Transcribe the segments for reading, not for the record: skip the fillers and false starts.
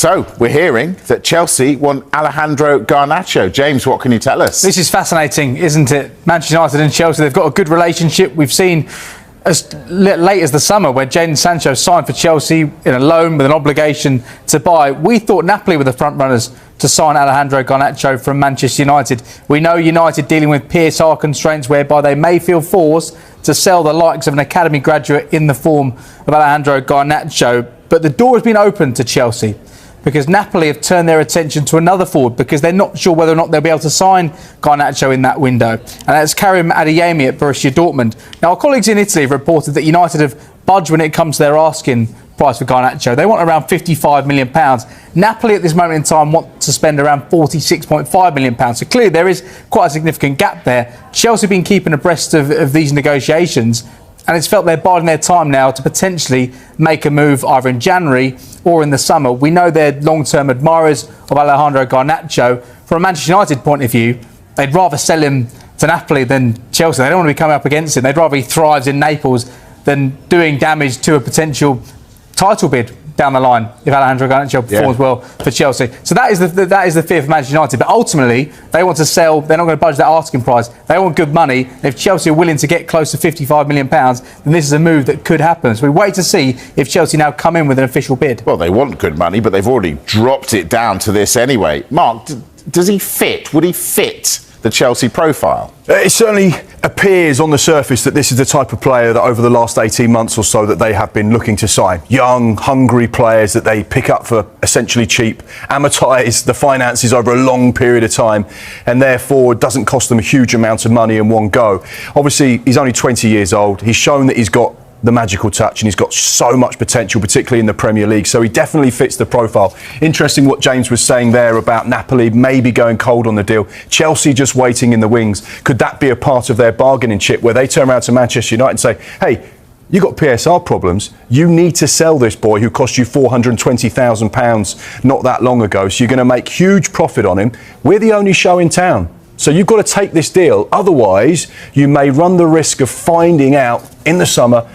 So, we're hearing that Chelsea want Alejandro Garnacho. James, what can you tell us? This is fascinating, isn't it? Manchester United and Chelsea, they've got a good relationship. We've seen as late as the summer where Jadon Sancho signed for Chelsea in a loan with an obligation to buy. We thought Napoli were the front runners to sign Alejandro Garnacho from Manchester United. We know United dealing with PSR constraints whereby they may feel forced to sell the likes of an academy graduate in the form of Alejandro Garnacho. But the door has been opened to Chelsea because Napoli have turned their attention to another forward because they're not sure whether or not they'll be able to sign Garnacho in that window. And that's Karim Adeyemi at Borussia Dortmund. Now, our colleagues in Italy have reported that United have budged when it comes to their asking price for Garnacho. They want around £55 million. Napoli at this moment in time want to spend around £46.5 million. So clearly there is quite a significant gap there. Chelsea have been keeping abreast of these negotiations, and it's felt they're biding their time now to potentially make a move either in January or in the summer. We know they're long-term admirers of Alejandro Garnacho. From a Manchester United point of view, they'd rather sell him to Napoli than Chelsea. They don't want to be coming up against him. They'd rather he thrives in Naples than doing damage to a potential title bid down the line if Alejandro Garnacho performs well for Chelsea. So that is the fear for Manchester United. But ultimately, they want to sell. They're not going to budge that asking price. They want good money. If Chelsea are willing to get close to £55 million, then this is a move that could happen. So we wait to see if Chelsea now come in with an official bid. Well, they want good money, but they've already dropped it down to this anyway. Mark, does he fit? Would he fit the Chelsea profile? It certainly appears on the surface that this is the type of player that over the last 18 months or so that they have been looking to sign. Young, hungry players that they pick up for essentially cheap, amortise the finances over a long period of time, and therefore it doesn't cost them a huge amount of money in one go. Obviously, he's only 20 years old. He's shown that he's got the magical touch and he's got so much potential, particularly in the Premier League, so he definitely fits the profile. Interesting what James was saying there about Napoli maybe going cold on the deal, Chelsea just waiting in the wings. Could that be a part of their bargaining chip where they turn around to Manchester United and say, hey, you got PSR problems, you need to sell this boy who cost you £420,000 not that long ago, so you're going to make huge profit on him. We're the only show in town, so you've got to take this deal, otherwise you may run the risk of finding out in the summer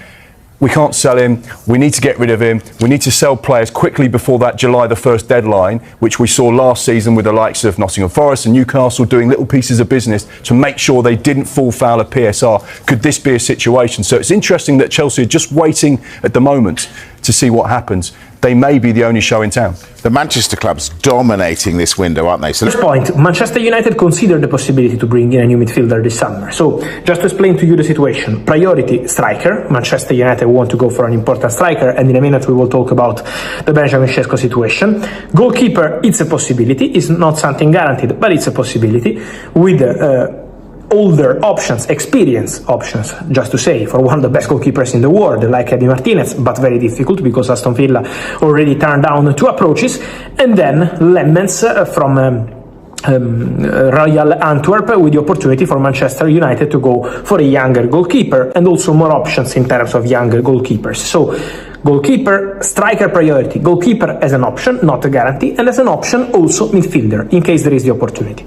we can't sell him, we need to get rid of him, we need to sell players quickly before that July the 1st deadline, which we saw last season with the likes of Nottingham Forest and Newcastle doing little pieces of business to make sure they didn't fall foul of PSR. Could this be a situation? So it's interesting that Chelsea are just waiting at the moment to see what happens. They may be the only show in town. The Manchester club's dominating this window, aren't they? So at this point, Manchester United considered the possibility to bring in a new midfielder this summer. So, just to explain to you the situation. Priority, striker. Manchester United want to go for an important striker, and in a minute we will talk about the Benjamin Šeško situation. Goalkeeper, it's a possibility. It's not something guaranteed, but it's a possibility. With older options, experience options, just to say, for one of the best goalkeepers in the world, like Eddie Martinez, but very difficult because Aston Villa already turned down 2 approaches, and then Lemmens from Royal Antwerp, with the opportunity for Manchester United to go for a younger goalkeeper, and also more options in terms of younger goalkeepers. So, goalkeeper, striker priority, goalkeeper as an option, not a guarantee, and as an option also midfielder, in case there is the opportunity.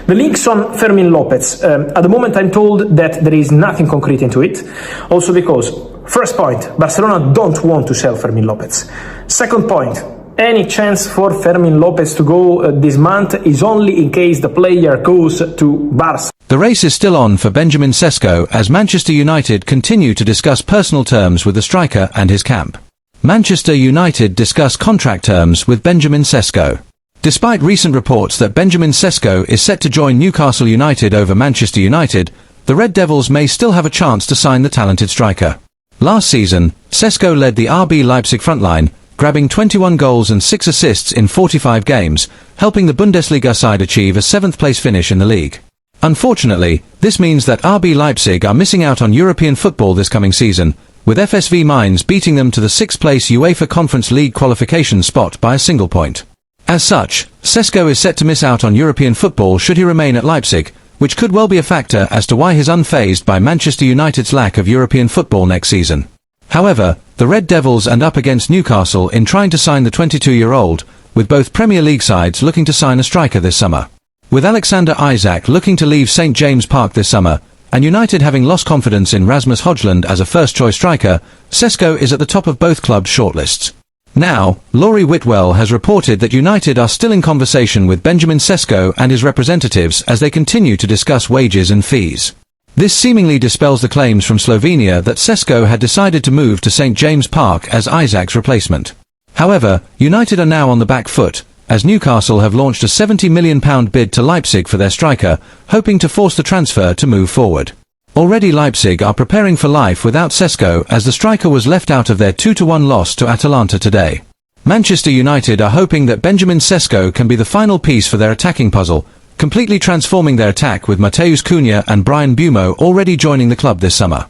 The links on Fermin Lopez, at the moment I'm told that there is nothing concrete into it, also because, first point, Barcelona don't want to sell Fermin Lopez. Second point, any chance for Fermin Lopez to go this month is only in case the player goes to Barca. The race is still on for Benjamin Šeško as Manchester United continue to discuss personal terms with the striker and his camp. Manchester United discuss contract terms with Benjamin Šeško. Despite recent reports that Benjamin Šeško is set to join Newcastle United over Manchester United, the Red Devils may still have a chance to sign the talented striker. Last season, Sesko led the RB Leipzig frontline, grabbing 21 goals and 6 assists in 45 games, helping the Bundesliga side achieve a 7th-place finish in the league. Unfortunately, this means that RB Leipzig are missing out on European football this coming season, with FSV Mainz beating them to the 6th-place UEFA Conference League qualification spot by a single point. As such, Sesko is set to miss out on European football should he remain at Leipzig, which could well be a factor as to why he's unfazed by Manchester United's lack of European football next season. However, the Red Devils end up against Newcastle in trying to sign the 22-year-old, with both Premier League sides looking to sign a striker this summer. With Alexander Isak looking to leave St James Park this summer, and United having lost confidence in Rasmus Højlund as a first-choice striker, Sesko is at the top of both clubs' shortlists. Now, Laurie Whitwell has reported that United are still in conversation with Benjamin Šeško and his representatives as they continue to discuss wages and fees. This seemingly dispels the claims from Slovenia that Sesko had decided to move to St James Park as Isaac's replacement. However, United are now on the back foot, as Newcastle have launched a £70 million bid to Leipzig for their striker, hoping to force the transfer to move forward. Already Leipzig are preparing for life without Sesko, as the striker was left out of their 2-1 loss to Atalanta today. Manchester United are hoping that Benjamin Šeško can be the final piece for their attacking puzzle, completely transforming their attack with Mateus Cunha and Brian Buemo already joining the club this summer.